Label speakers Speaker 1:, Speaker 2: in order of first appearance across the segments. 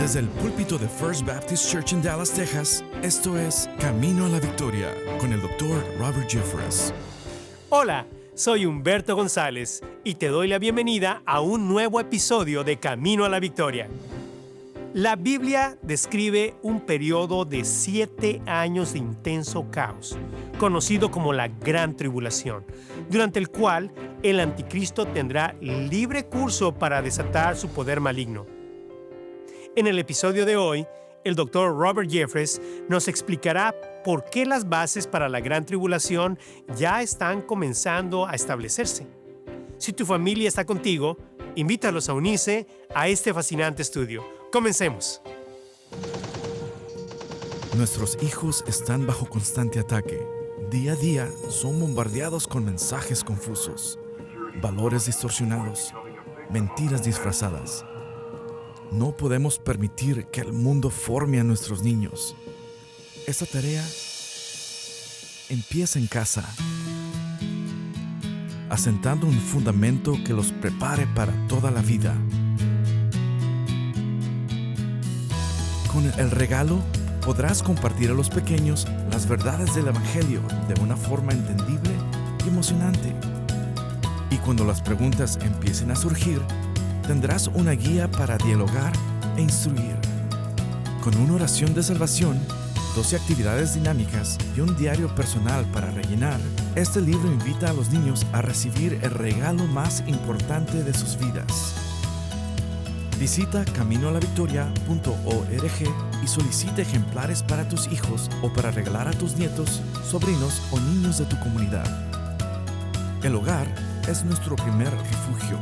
Speaker 1: Desde el púlpito de First Baptist Church en Dallas, Texas, esto es Camino a la Victoria con el Dr. Robert Jeffress.
Speaker 2: Hola, soy Humberto González y te doy la bienvenida a un nuevo episodio de Camino a la Victoria. La Biblia describe un periodo de 7 años de intenso caos, conocido como la Gran Tribulación, durante el cual el anticristo tendrá libre curso para desatar su poder maligno. En el episodio de hoy, el Dr. Robert Jeffress nos explicará por qué las bases para la Gran Tribulación ya están comenzando a establecerse. Si tu familia está contigo, invítalos a unirse a este fascinante estudio. Comencemos.
Speaker 1: Nuestros hijos están bajo constante ataque. Día a día son bombardeados con mensajes confusos, valores distorsionados, mentiras disfrazadas. No podemos permitir que el mundo forme a nuestros niños. Esta tarea empieza en casa, asentando un fundamento que los prepare para toda la vida. Con el regalo podrás compartir a los pequeños las verdades del Evangelio de una forma entendible y emocionante. Y cuando las preguntas empiecen a surgir, tendrás una guía para dialogar e instruir. Con una oración de salvación, 12 actividades dinámicas y un diario personal para rellenar, este libro invita a los niños a recibir el regalo más importante de sus vidas. Visita caminoalavictoria.org y solicita ejemplares para tus hijos o para regalar a tus nietos, sobrinos o niños de tu comunidad. El hogar es nuestro primer refugio.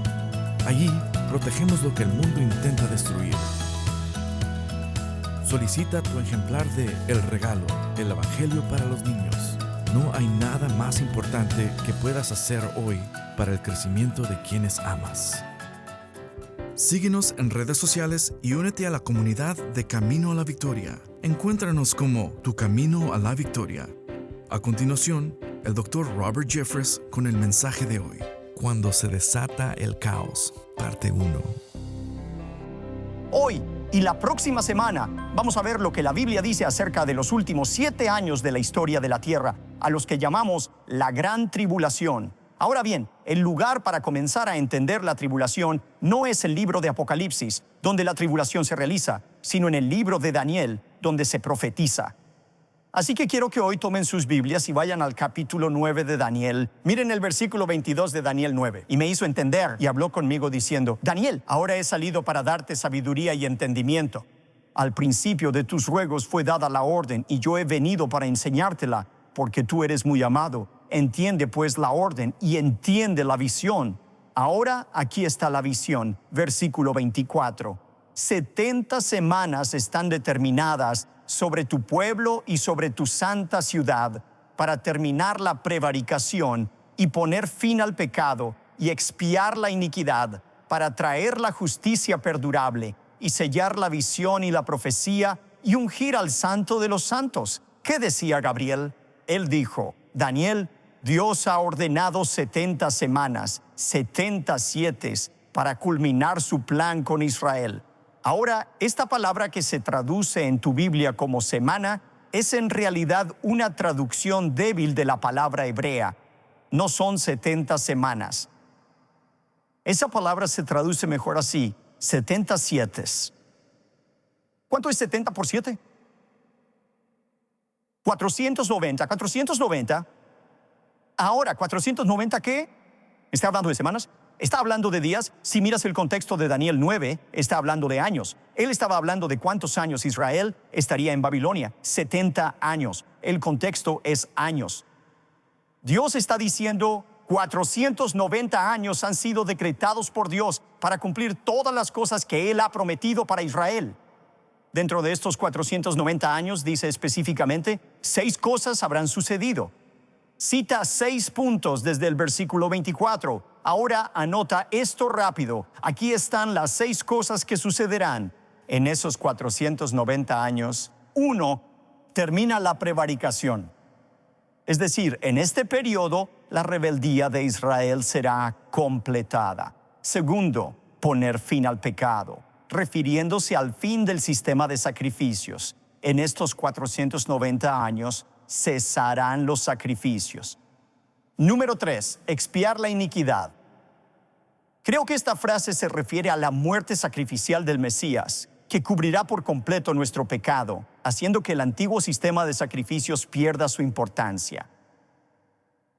Speaker 1: Allí protegemos lo que el mundo intenta destruir. Solicita tu ejemplar de El Regalo, el Evangelio para los niños. No hay nada más importante que puedas hacer hoy para el crecimiento de quienes amas. Síguenos en redes sociales y únete a la comunidad de Camino a la Victoria. Encuéntranos como Tu Camino a la Victoria. A continuación, el Dr. Robert Jeffress con el mensaje de hoy. Cuando se desata el caos, parte 1.
Speaker 3: Hoy y la próxima semana vamos a ver lo que la Biblia dice acerca de los últimos 7 años de la historia de la Tierra, a los que llamamos la Gran Tribulación. Ahora bien, el lugar para comenzar a entender la tribulación no es el libro de Apocalipsis, donde la tribulación se realiza, sino en el libro de Daniel, donde se profetiza. Así que quiero que hoy tomen sus Biblias y vayan al capítulo 9 de Daniel. Miren el versículo 22 de Daniel 9. Y me hizo entender y habló conmigo diciendo: Daniel, ahora he salido para darte sabiduría y entendimiento. Al principio de tus ruegos fue dada la orden y yo he venido para enseñártela, porque tú eres muy amado. Entiende pues la orden y entiende la visión. Ahora aquí está la visión. Versículo 24. 70 semanas están determinadas sobre tu pueblo y sobre tu santa ciudad para terminar la prevaricación y poner fin al pecado y expiar la iniquidad, para traer la justicia perdurable y sellar la visión y la profecía y ungir al santo de los santos. ¿Qué decía Gabriel? Él dijo: Daniel, Dios ha ordenado 70 semanas, 70 sietes, para culminar su plan con Israel. Ahora, esta palabra que se traduce en tu Biblia como semana es en realidad una traducción débil de la palabra hebrea. No son 70 semanas. Esa palabra se traduce mejor así: 70 sietes. ¿Cuánto es 70 por 7? 490. 490. Ahora, ¿490 qué? ¿Está hablando de semanas? ¿Está hablando de días? Si miras el contexto de Daniel 9, está hablando de años. Él estaba hablando de cuántos años Israel estaría en Babilonia. 70 años. El contexto es años. Dios está diciendo: 490 años han sido decretados por Dios para cumplir todas las cosas que Él ha prometido para Israel. Dentro de estos 490 años, dice específicamente, 6 cosas habrán sucedido. Cita 6 puntos desde el versículo 24. Ahora anota esto rápido. Aquí están las 6 cosas que sucederán en esos 490 años. 1. Termina la prevaricación. Es decir, en este periodo, la rebeldía de Israel será completada. 2. Poner fin al pecado. refiriéndose al fin del sistema de sacrificios. En estos 490 años cesarán los sacrificios. Número 3, expiar la iniquidad. Creo que esta frase se refiere a la muerte sacrificial del Mesías, que cubrirá por completo nuestro pecado, haciendo que el antiguo sistema de sacrificios pierda su importancia.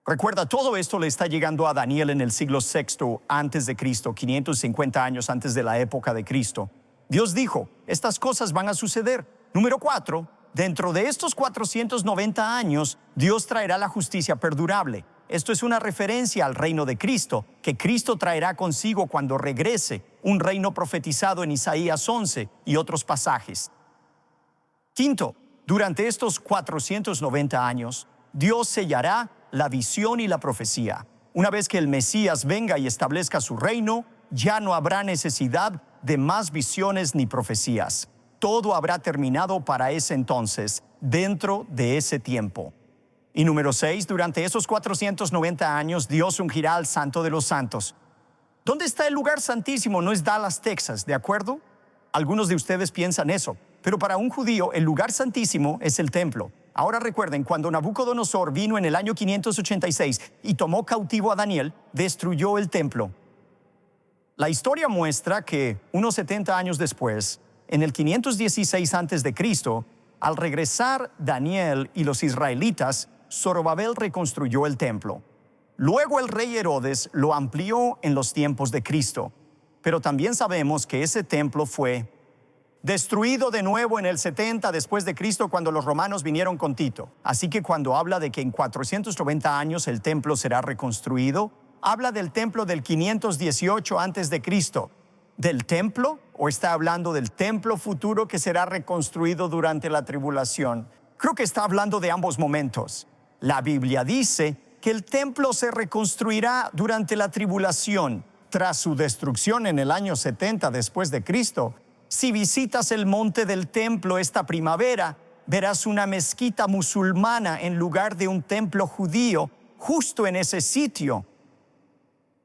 Speaker 3: Recuerda, todo esto le está llegando a Daniel en el siglo VI antes de Cristo, 550 años antes de la época de Cristo. Dios dijo, estas cosas van a suceder. Número 4, dentro de estos 490 años, Dios traerá la justicia perdurable. Esto es una referencia al reino de Cristo, que Cristo traerá consigo cuando regrese, un reino profetizado en Isaías 11 y otros pasajes. Quinto, durante estos 490 años, Dios sellará la visión y la profecía. Una vez que el Mesías venga y establezca su reino, ya no habrá necesidad de más visiones ni profecías. Todo habrá terminado para ese entonces, dentro de ese tiempo. Y número 6, durante esos 490 años, Dios ungirá al Santo de los Santos. ¿Dónde está el lugar santísimo? No es Dallas, Texas, ¿de acuerdo? Algunos de ustedes piensan eso, pero para un judío el lugar santísimo es el templo. Ahora recuerden, cuando Nabucodonosor vino en el año 586 y tomó cautivo a Daniel, destruyó el templo. La historia muestra que unos 70 años después, en el 516 a.C., al regresar Daniel y los israelitas, Zorobabel reconstruyó el templo. Luego el rey Herodes lo amplió en los tiempos de Cristo. Pero también sabemos que ese templo fue destruido de nuevo en el 70 después de Cristo cuando los romanos vinieron con Tito. Así que cuando habla de que en 490 años el templo será reconstruido, habla del templo del 518 antes de Cristo. ¿Del templo? ¿O está hablando del templo futuro que será reconstruido durante la tribulación? Creo que está hablando de ambos momentos. La Biblia dice que el templo se reconstruirá durante la tribulación, tras su destrucción en el año 70 después de Cristo. Si visitas el monte del templo esta primavera, verás una mezquita musulmana en lugar de un templo judío, justo en ese sitio.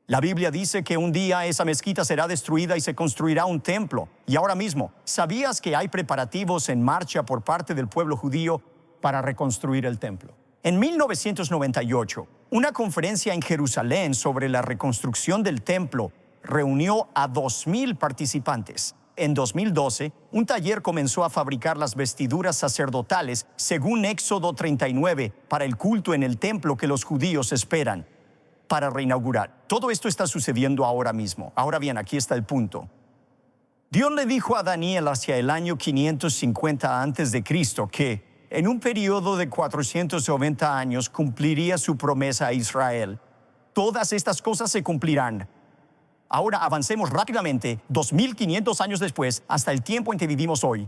Speaker 3: La Biblia dice que un día esa mezquita será destruida y se construirá un templo. Y ahora mismo, ¿sabías que hay preparativos en marcha por parte del pueblo judío para reconstruir el templo? En 1998, una conferencia en Jerusalén sobre la reconstrucción del templo reunió a 2,000 participantes. En 2012, un taller comenzó a fabricar las vestiduras sacerdotales según Éxodo 39 para el culto en el templo que los judíos esperan para reinaugurar. Todo esto está sucediendo ahora mismo. Ahora bien, aquí está el punto. Dios le dijo a Daniel hacia el año 550 a.C. que en un periodo de 490 años cumpliría su promesa a Israel. Todas estas cosas se cumplirán. Ahora avancemos rápidamente, 2500 años después, hasta el tiempo en que vivimos hoy.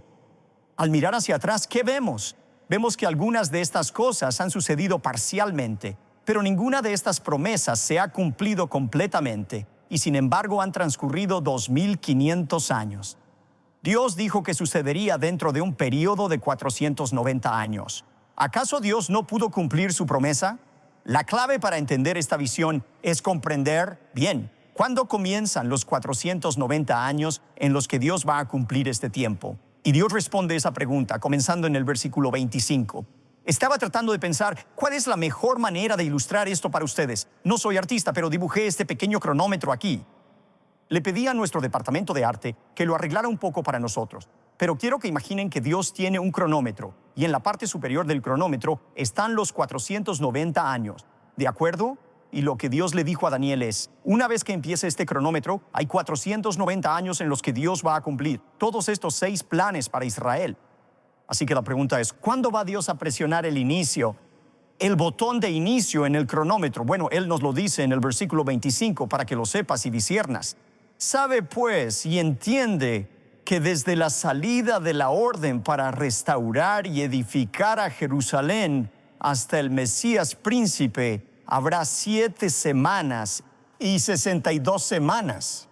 Speaker 3: Al mirar hacia atrás, ¿qué vemos? Vemos que algunas de estas cosas han sucedido parcialmente, pero ninguna de estas promesas se ha cumplido completamente, y sin embargo han transcurrido 2500 años. Dios dijo que sucedería dentro de un periodo de 490 años. ¿Acaso Dios no pudo cumplir su promesa? La clave para entender esta visión es comprender bien cuándo comienzan los 490 años en los que Dios va a cumplir este tiempo. Y Dios responde esa pregunta, comenzando en el versículo 25. Estaba tratando de pensar cuál es la mejor manera de ilustrar esto para ustedes. No soy artista, pero dibujé este pequeño cronómetro aquí. Le pedí a nuestro departamento de arte que lo arreglara un poco para nosotros. Pero quiero que imaginen que Dios tiene un cronómetro y en la parte superior del cronómetro están los 490 años. ¿De acuerdo? Y lo que Dios le dijo a Daniel es, una vez que empiece este cronómetro, hay 490 años en los que Dios va a cumplir todos estos 6 planes para Israel. Así que la pregunta es, ¿cuándo va Dios a presionar el inicio? El botón de inicio en el cronómetro. Bueno, Él nos lo dice en el versículo 25 para que lo sepas y disciernas. Sabe pues y entiende que desde la salida de la orden para restaurar y edificar a Jerusalén hasta el Mesías príncipe, habrá 7 semanas y 62 semanas.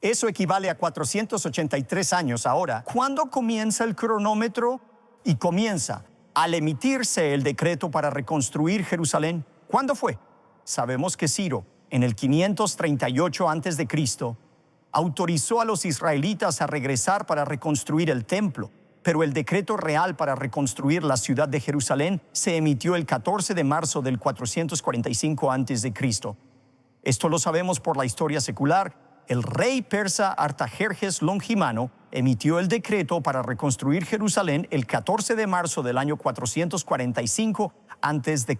Speaker 3: Eso equivale a 483 años. Ahora, ¿cuándo comienza el cronómetro? Y comienza al emitirse el decreto para reconstruir Jerusalén. ¿Cuándo fue? Sabemos que Ciro, en el 538 a.C., autorizó a los israelitas a regresar para reconstruir el templo, pero el decreto real para reconstruir la ciudad de Jerusalén se emitió el 14 de marzo del 445 a.C. Esto lo sabemos por la historia secular. El rey persa Artajerjes Longimano emitió el decreto para reconstruir Jerusalén el 14 de marzo del año 445 a.C.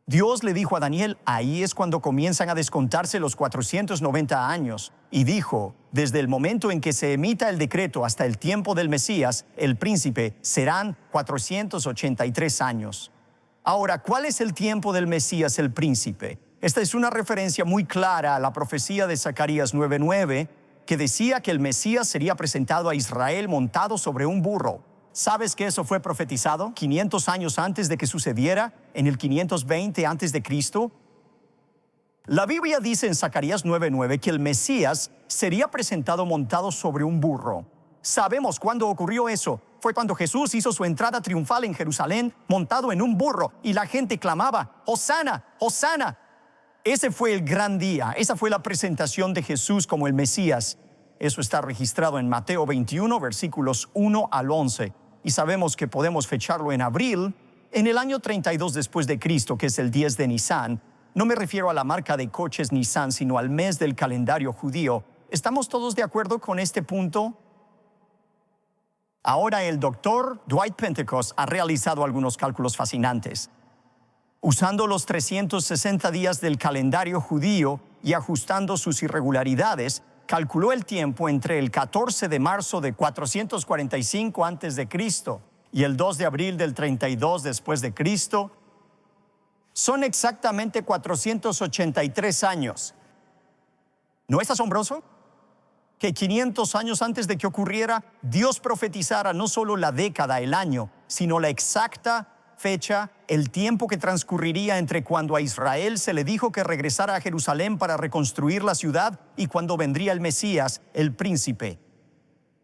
Speaker 3: Dios le dijo a Daniel, ahí es cuando comienzan a descontarse los 490 años, y dijo, desde el momento en que se emita el decreto hasta el tiempo del Mesías, el príncipe, serán 483 años. Ahora, ¿cuál es el tiempo del Mesías, el príncipe? Esta es una referencia muy clara a la profecía de Zacarías 9:9, que decía que el Mesías sería presentado a Israel montado sobre un burro. ¿Sabes que eso fue profetizado 500 años antes de que sucediera, en el 520 antes de Cristo? La Biblia dice en Zacarías 9:9 que el Mesías sería presentado montado sobre un burro. Sabemos cuándo ocurrió eso. Fue cuando Jesús hizo su entrada triunfal en Jerusalén montado en un burro y la gente clamaba, ¡Hosana, Hosana! Ese fue el gran día. Esa fue la presentación de Jesús como el Mesías. Eso está registrado en Mateo 21, versículos 1 al 11. Y sabemos que podemos fecharlo en abril, en el año 32 después de Cristo, que es el 10 de Nisan. No me refiero a la marca de coches Nissan, sino al mes del calendario judío. ¿Estamos todos de acuerdo con este punto? Ahora el doctor Dwight Pentecost ha realizado algunos cálculos fascinantes. Usando los 360 días del calendario judío y ajustando sus irregularidades, calculó el tiempo entre el 14 de marzo de 445 a.C. y el 2 de abril del 32 después de Cristo. Son exactamente 483 años. ¿No es asombroso? Que 500 años antes de que ocurriera, Dios profetizara no solo la década, el año, sino la exacta fecha, el tiempo que transcurriría entre cuando a Israel se le dijo que regresara a Jerusalén para reconstruir la ciudad y cuando vendría el Mesías, el príncipe.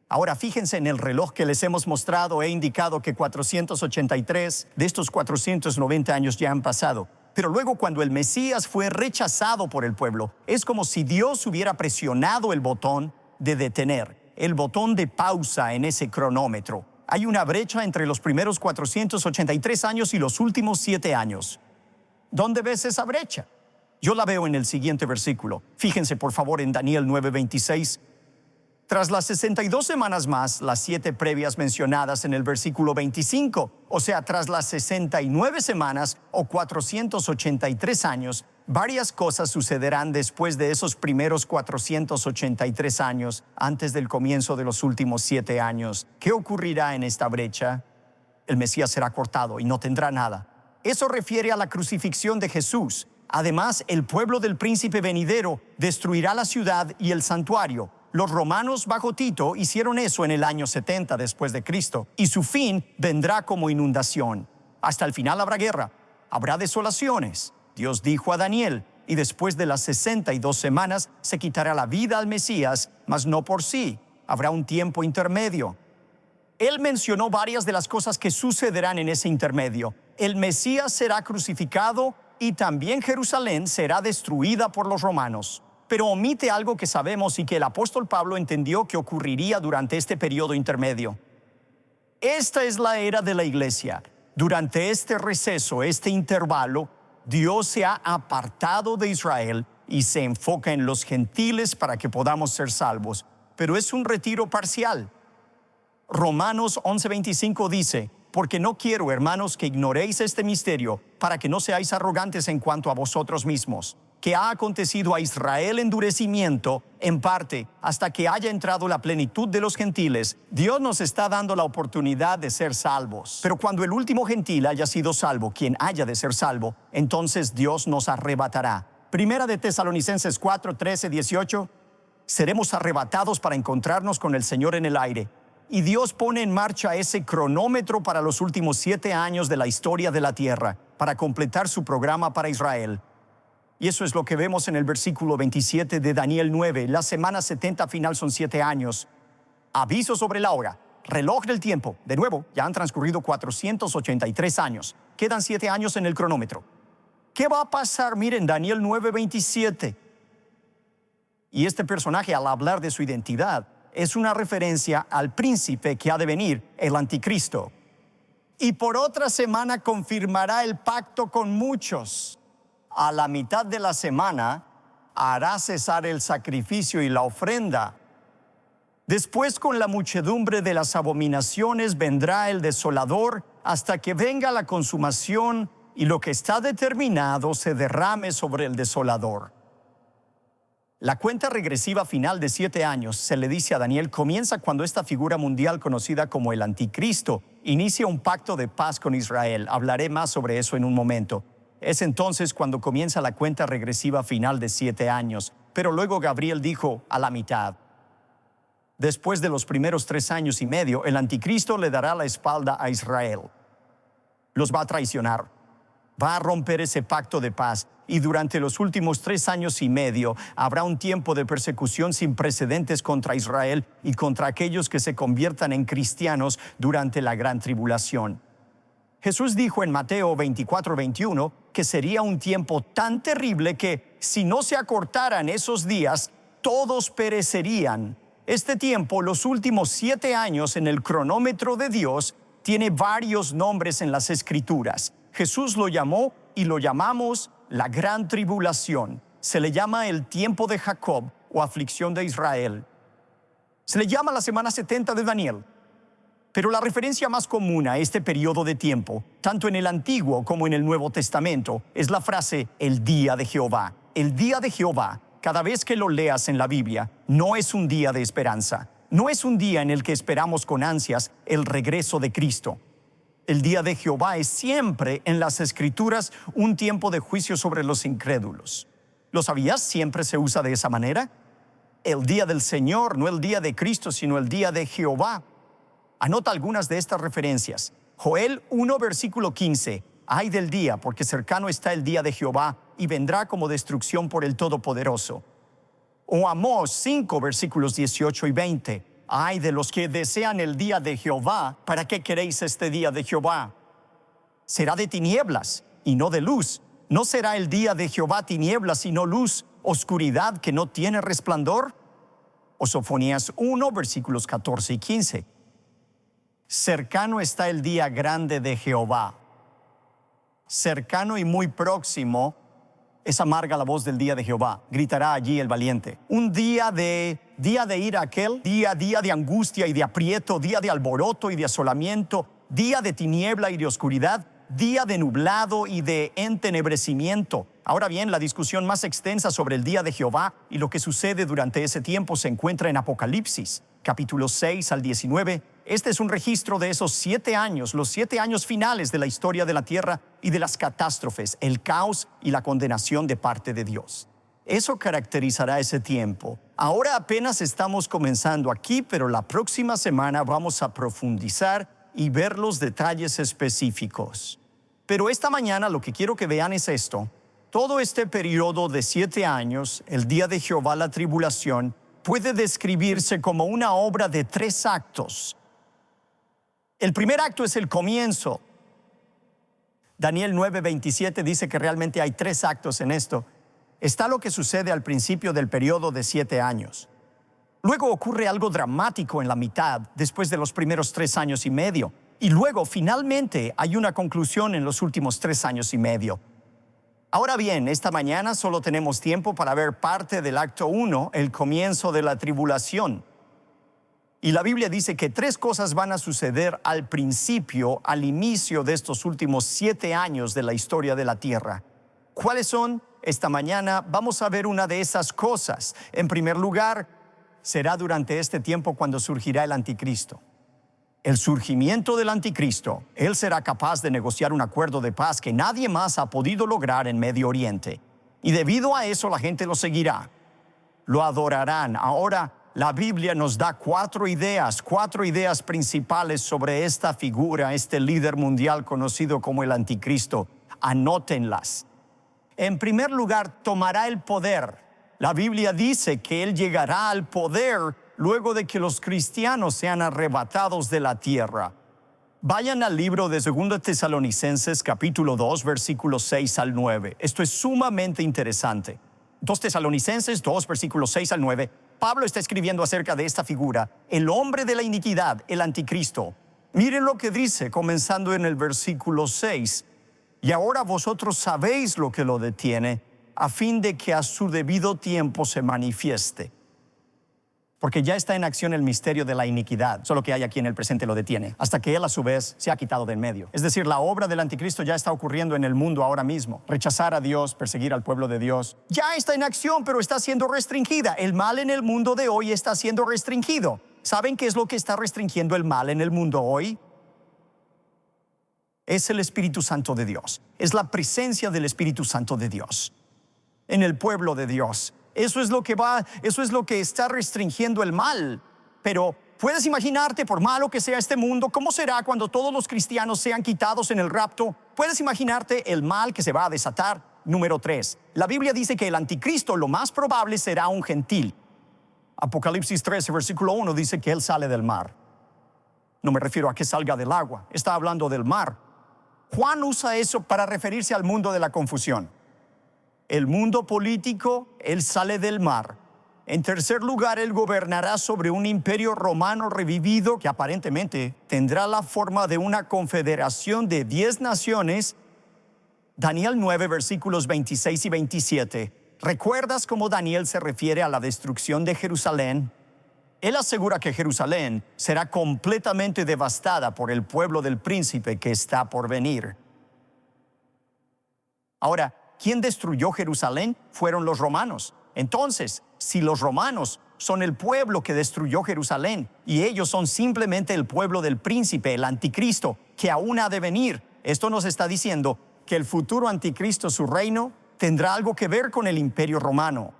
Speaker 3: Ahora fíjense en el reloj que les hemos mostrado. He indicado que 483 de estos 490 años ya han pasado. Pero luego cuando el Mesías fue rechazado por el pueblo, es como si Dios hubiera presionado el botón de detener, el botón de pausa en ese cronómetro. Hay una brecha entre los primeros 483 años y los últimos 7 años. ¿Dónde ves esa brecha? Yo la veo en el siguiente versículo. Fíjense por favor en Daniel 9:26. Tras las 62 semanas más, las 7 previas mencionadas en el versículo 25, o sea, tras las 69 semanas o 483 años, varias cosas sucederán después de esos primeros 483 años, antes del comienzo de los últimos 7 años. ¿Qué ocurrirá en esta brecha? El Mesías será cortado y no tendrá nada. Eso refiere a la crucifixión de Jesús. Además, el pueblo del príncipe venidero destruirá la ciudad y el santuario. Los romanos bajo Tito hicieron eso en el año 70 después de Cristo, y su fin vendrá como inundación. Hasta el final habrá guerra, habrá desolaciones. Dios dijo a Daniel, y después de las 62 semanas se quitará la vida al Mesías, mas no por sí. Habrá un tiempo intermedio. Él mencionó varias de las cosas que sucederán en ese intermedio. El Mesías será crucificado y también Jerusalén será destruida por los romanos. Pero omite algo que sabemos y que el apóstol Pablo entendió que ocurriría durante este periodo intermedio. Esta es la era de la iglesia. Durante este receso, este intervalo, Dios se ha apartado de Israel y se enfoca en los gentiles para que podamos ser salvos. Pero es un retiro parcial. Romanos 11:25 dice, porque no quiero, hermanos, que ignoréis este misterio, para que no seáis arrogantes en cuanto a vosotros mismos, que ha acontecido a Israel endurecimiento, en parte, hasta que haya entrado la plenitud de los gentiles. Dios nos está dando la oportunidad de ser salvos. Pero cuando el último gentil haya sido salvo, quien haya de ser salvo, entonces Dios nos arrebatará. Primera de Tesalonicenses 4:13-18, seremos arrebatados para encontrarnos con el Señor en el aire. Y Dios pone en marcha ese cronómetro para los últimos 7 años de la historia de la tierra, para completar su programa para Israel. Y eso es lo que vemos en el versículo 27 de Daniel 9. La semana 70 final son 7 años. Aviso sobre la hora, reloj del tiempo. De nuevo, ya han transcurrido 483 años. Quedan 7 años en el cronómetro. ¿Qué va a pasar? Miren, Daniel 9:27. Y este personaje, al hablar de su identidad, es una referencia al príncipe que ha de venir, el anticristo. Y por otra semana confirmará el pacto con muchos. A la mitad de la semana hará cesar el sacrificio y la ofrenda. Después, con la muchedumbre de las abominaciones, vendrá el desolador hasta que venga la consumación y lo que está determinado se derrame sobre el desolador. La cuenta regresiva final de 7 años, se le dice a Daniel, comienza cuando esta figura mundial conocida como el anticristo inicia un pacto de paz con Israel. Hablaré más sobre eso en un momento. Es entonces cuando comienza la cuenta regresiva final de 7 años. Pero luego Gabriel dijo a la mitad. Después de los primeros 3 años y medio, el anticristo le dará la espalda a Israel. Los va a traicionar. Va a romper ese pacto de paz. Y durante los últimos 3 años y medio habrá un tiempo de persecución sin precedentes contra Israel y contra aquellos que se conviertan en cristianos durante la gran tribulación. Jesús dijo en Mateo 24:21 que sería un tiempo tan terrible que si no se acortaran esos días, todos perecerían. Este tiempo, los últimos 7 años en el cronómetro de Dios, tiene varios nombres en las Escrituras. Jesús lo llamó y lo llamamos la gran tribulación. Se le llama el tiempo de Jacob o aflicción de Israel. Se le llama la semana 70 de Daniel. Pero la referencia más común a este periodo de tiempo, tanto en el Antiguo como en el Nuevo Testamento, es la frase el día de Jehová. El día de Jehová, cada vez que lo leas en la Biblia, no es un día de esperanza. No es un día en el que esperamos con ansias el regreso de Cristo. El día de Jehová es siempre en las Escrituras un tiempo de juicio sobre los incrédulos. ¿Lo sabías? Siempre se usa de esa manera. El día del Señor, no el día de Cristo, sino el día de Jehová. Anota algunas de estas referencias. Joel 1, versículo 15. Ay del día, porque cercano está el día de Jehová y vendrá como destrucción por el Todopoderoso. O Amós 5, versículos 18 y 20. Ay de los que desean el día de Jehová, ¿para qué queréis este día de Jehová? Será de tinieblas y no de luz. ¿No será el día de Jehová tinieblas y no luz, oscuridad que no tiene resplandor? O Sofonías 1, versículos 14 y 15. Cercano está el día grande de Jehová. Cercano y muy próximo es amarga la voz del día de Jehová. Gritará allí el valiente. Un día de ira aquel, día de angustia y de aprieto, día de alboroto y de asolamiento, día de tiniebla y de oscuridad, día de nublado y de entenebrecimiento. Ahora bien, la discusión más extensa sobre el día de Jehová y lo que sucede durante ese tiempo se encuentra en Apocalipsis, capítulos 6 al 19. Este es un registro de esos 7 años, los 7 años finales de la historia de la tierra y de las catástrofes, el caos y la condenación de parte de Dios. Eso caracterizará ese tiempo. Ahora apenas estamos comenzando aquí, pero la próxima semana vamos a profundizar y ver los detalles específicos. Pero esta mañana lo que quiero que vean es esto. Todo este periodo de 7 años, el día de Jehová, la tribulación, puede describirse como una obra de 3 actos. El primer acto es el comienzo. Daniel 9:27 dice que realmente hay 3 actos en esto. Está lo que sucede al principio del periodo de 7 años. Luego ocurre algo dramático en la mitad, después de los primeros 3 años y medio. Y luego, finalmente, hay una conclusión en los últimos 3 años y medio. Ahora bien, esta mañana solo tenemos tiempo para ver parte del acto 1, el comienzo de la tribulación. Y la Biblia dice que 3 cosas van a suceder al principio, al inicio de estos últimos 7 años de la historia de la tierra. ¿Cuáles son? Esta mañana vamos a ver una de esas cosas. En primer lugar, será durante este tiempo cuando surgirá el anticristo. El surgimiento del anticristo, él será capaz de negociar un acuerdo de paz que nadie más ha podido lograr en Medio Oriente. Y debido a eso la gente lo seguirá, lo adorarán. Ahora la Biblia nos da 4 ideas principales sobre esta figura, este líder mundial conocido como el anticristo. Anótenlas. En primer lugar, tomará el poder. La Biblia dice que él llegará al poder luego de que los cristianos sean arrebatados de la tierra. Vayan al libro de 2 Tesalonicenses capítulo 2 versículos 6 al 9. Esto es sumamente interesante. 2 Tesalonicenses 2, versículos 6 al 9, Pablo está escribiendo acerca de esta figura, el hombre de la iniquidad, el anticristo. Miren lo que dice, comenzando en el versículo 6. Y ahora vosotros sabéis lo que lo detiene, a fin de que a su debido tiempo se manifieste. Porque ya está en acción el misterio de la iniquidad, solo que hay aquí en el presente lo detiene, hasta que él a su vez se ha quitado de en medio. Es decir, la obra del anticristo ya está ocurriendo en el mundo ahora mismo. Rechazar a Dios, perseguir al pueblo de Dios, ya está en acción, pero está siendo restringida. El mal en el mundo de hoy está siendo restringido. ¿Saben qué es lo que está restringiendo el mal en el mundo hoy? Es el Espíritu Santo de Dios. Es la presencia del Espíritu Santo de Dios en el pueblo de Dios. Eso es lo que está restringiendo el mal. Pero puedes imaginarte, por malo que sea este mundo, ¿cómo será cuando todos los cristianos sean quitados en el rapto? Puedes imaginarte el mal que se va a desatar. Número 3. La Biblia dice que el anticristo lo más probable será un gentil. Apocalipsis 13, versículo 1 dice que él sale del mar. No me refiero a que salga del agua, está hablando del mar. Juan usa eso para referirse al mundo de la confusión. El mundo político, él sale del mar. En tercer lugar, él gobernará sobre un imperio romano revivido que aparentemente tendrá la forma de una confederación de 10 naciones. Daniel 9, versículos 26 y 27. ¿Recuerdas cómo Daniel se refiere a la destrucción de Jerusalén? Él asegura que Jerusalén será completamente devastada por el pueblo del príncipe que está por venir. Ahora, ¿quién destruyó Jerusalén? Fueron los romanos. Entonces, si los romanos son el pueblo que destruyó Jerusalén y ellos son simplemente el pueblo del príncipe, el anticristo, que aún ha de venir, esto nos está diciendo que el futuro anticristo, su reino, tendrá algo que ver con el imperio romano.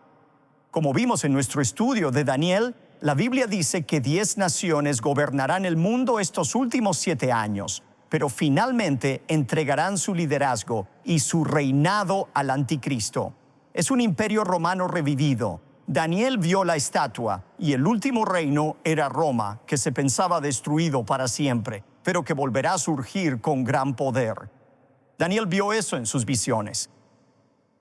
Speaker 3: Como vimos en nuestro estudio de Daniel, la Biblia dice que 10 naciones gobernarán el mundo estos últimos 7 años, pero finalmente entregarán su liderazgo y su reinado al anticristo. Es un imperio romano revivido. Daniel vio la estatua y el último reino era Roma, que se pensaba destruido para siempre, pero que volverá a surgir con gran poder. Daniel vio eso en sus visiones.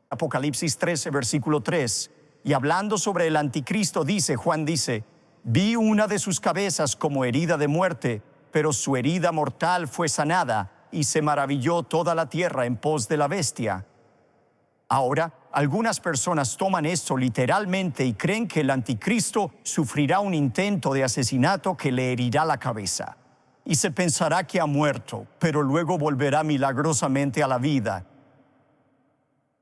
Speaker 3: Apocalipsis 13, versículo 3. Y hablando sobre el anticristo, Juan dice, vi una de sus cabezas como herida de muerte, pero su herida mortal fue sanada, y se maravilló toda la tierra en pos de la bestia. Ahora, algunas personas toman esto literalmente y creen que el anticristo sufrirá un intento de asesinato que le herirá la cabeza. Y se pensará que ha muerto, pero luego volverá milagrosamente a la vida.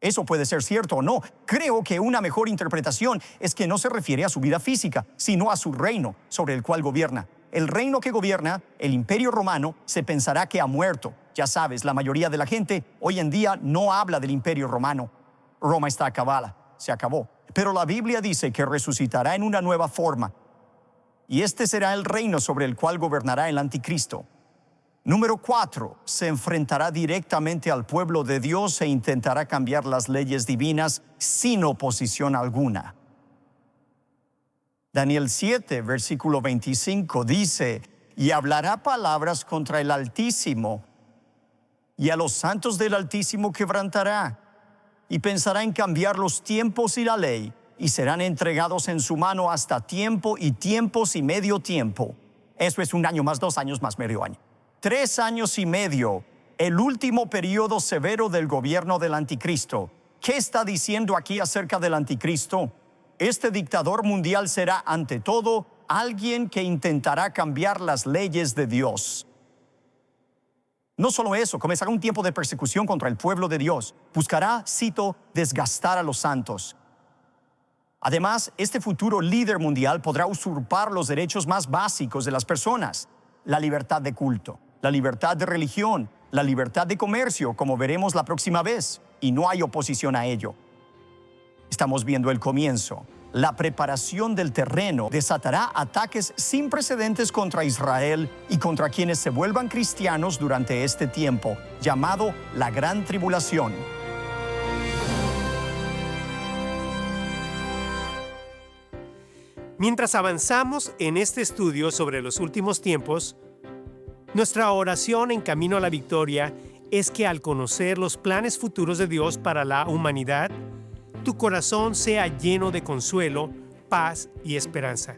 Speaker 3: Eso puede ser cierto o no. Creo que una mejor interpretación es que no se refiere a su vida física, sino a su reino sobre el cual gobierna. El reino que gobierna, el imperio romano, se pensará que ha muerto. Ya sabes, la mayoría de la gente hoy en día no habla del imperio romano. Roma está acabada, se acabó. Pero la Biblia dice que resucitará en una nueva forma. Y este será el reino sobre el cual gobernará el anticristo. Número 4, se enfrentará directamente al pueblo de Dios e intentará cambiar las leyes divinas sin oposición alguna. Daniel 7, versículo 25 dice, y hablará palabras contra el Altísimo, y a los santos del Altísimo quebrantará, y pensará en cambiar los tiempos y la ley, y serán entregados en su mano hasta tiempo y tiempos y medio tiempo. Eso es 1 año más 2 años más medio año. 3 años y medio, el último periodo severo del gobierno del anticristo. ¿Qué está diciendo aquí acerca del anticristo? Este dictador mundial será, ante todo, alguien que intentará cambiar las leyes de Dios. No solo eso, comenzará un tiempo de persecución contra el pueblo de Dios. Buscará, cito, desgastar a los santos. Además, este futuro líder mundial podrá usurpar los derechos más básicos de las personas. La libertad de culto, la libertad de religión, la libertad de comercio, como veremos la próxima vez, y no hay oposición a ello. Estamos viendo el comienzo. La preparación del terreno desatará ataques sin precedentes contra Israel y contra quienes se vuelvan cristianos durante este tiempo, llamado la Gran Tribulación.
Speaker 2: Mientras avanzamos en este estudio sobre los últimos tiempos, nuestra oración en Camino a la Victoria es que al conocer los planes futuros de Dios para la humanidad, tu corazón sea lleno de consuelo, paz y esperanza.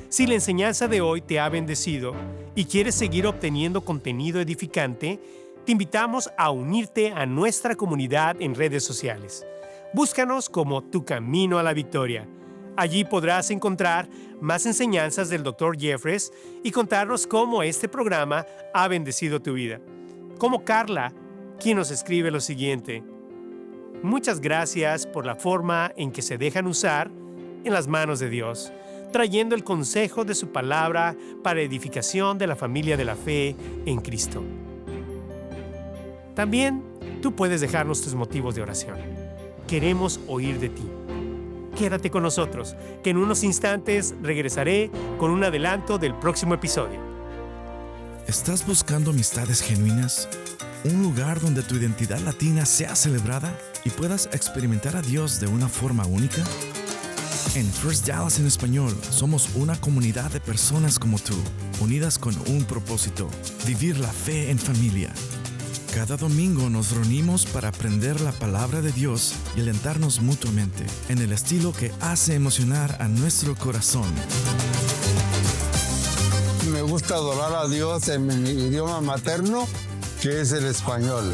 Speaker 2: Si la enseñanza de hoy te ha bendecido y quieres seguir obteniendo contenido edificante, te invitamos a unirte a nuestra comunidad en redes sociales. Búscanos como Tu Camino a la Victoria. Allí podrás encontrar más enseñanzas del Dr. Jeffress y contarnos cómo este programa ha bendecido tu vida. Como Carla, quien nos escribe lo siguiente: muchas gracias por la forma en que se dejan usar en las manos de Dios, trayendo el consejo de su palabra para edificación de la familia de la fe en Cristo. También tú puedes dejarnos tus motivos de oración. Queremos oír de ti. Quédate con nosotros, que en unos instantes regresaré con un adelanto del próximo episodio.
Speaker 1: ¿Estás buscando amistades genuinas? ¿Un lugar donde tu identidad latina sea celebrada y puedas experimentar a Dios de una forma única? En First Dallas en español, somos una comunidad de personas como tú, unidas con un propósito: vivir la fe en familia. Cada domingo nos reunimos para aprender la palabra de Dios y alentarnos mutuamente en el estilo que hace emocionar a nuestro corazón.
Speaker 4: Me gusta adorar a Dios en mi idioma materno, que es el español.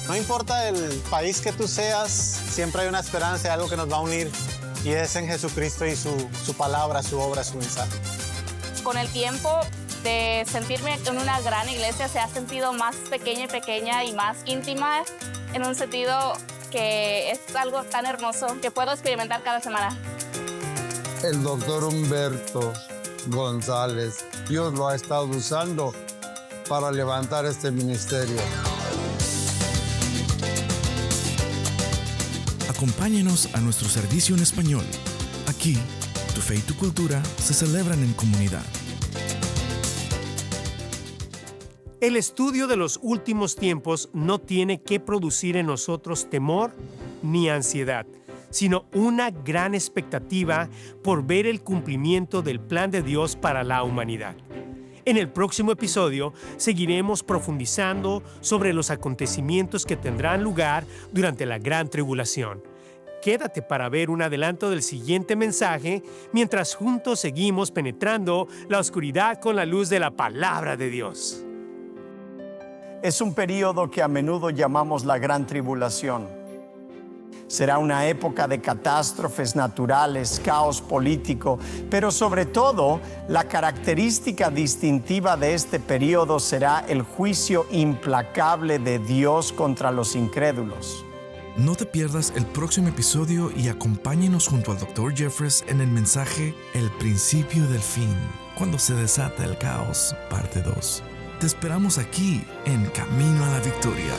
Speaker 5: No importa el país que tú seas, siempre hay una esperanza y algo que nos va a unir, y es en Jesucristo y su palabra, su obra, su mensaje.
Speaker 6: Con el tiempo de sentirme en una gran iglesia se ha sentido más pequeña y más íntima, en un sentido que es algo tan hermoso que puedo experimentar cada semana.
Speaker 4: El doctor Humberto González, Dios lo ha estado usando para levantar este ministerio.
Speaker 1: Acompáñenos a nuestro servicio en español. Aquí, tu fe y tu cultura se celebran en comunidad.
Speaker 2: El estudio de los últimos tiempos no tiene que producir en nosotros temor ni ansiedad, sino una gran expectativa por ver el cumplimiento del plan de Dios para la humanidad. En el próximo episodio seguiremos profundizando sobre los acontecimientos que tendrán lugar durante la gran tribulación. Quédate para ver un adelanto del siguiente mensaje mientras juntos seguimos penetrando la oscuridad con la luz de la palabra de Dios.
Speaker 3: Es un período que a menudo llamamos la Gran Tribulación. Será una época de catástrofes naturales, caos político, pero sobre todo, la característica distintiva de este período será el juicio implacable de Dios contra los incrédulos.
Speaker 1: No te pierdas el próximo episodio y acompáñenos junto al Dr. Jeffress en el mensaje El principio del fin, cuando se desata el caos, parte 2. Te esperamos aquí en Camino a la Victoria.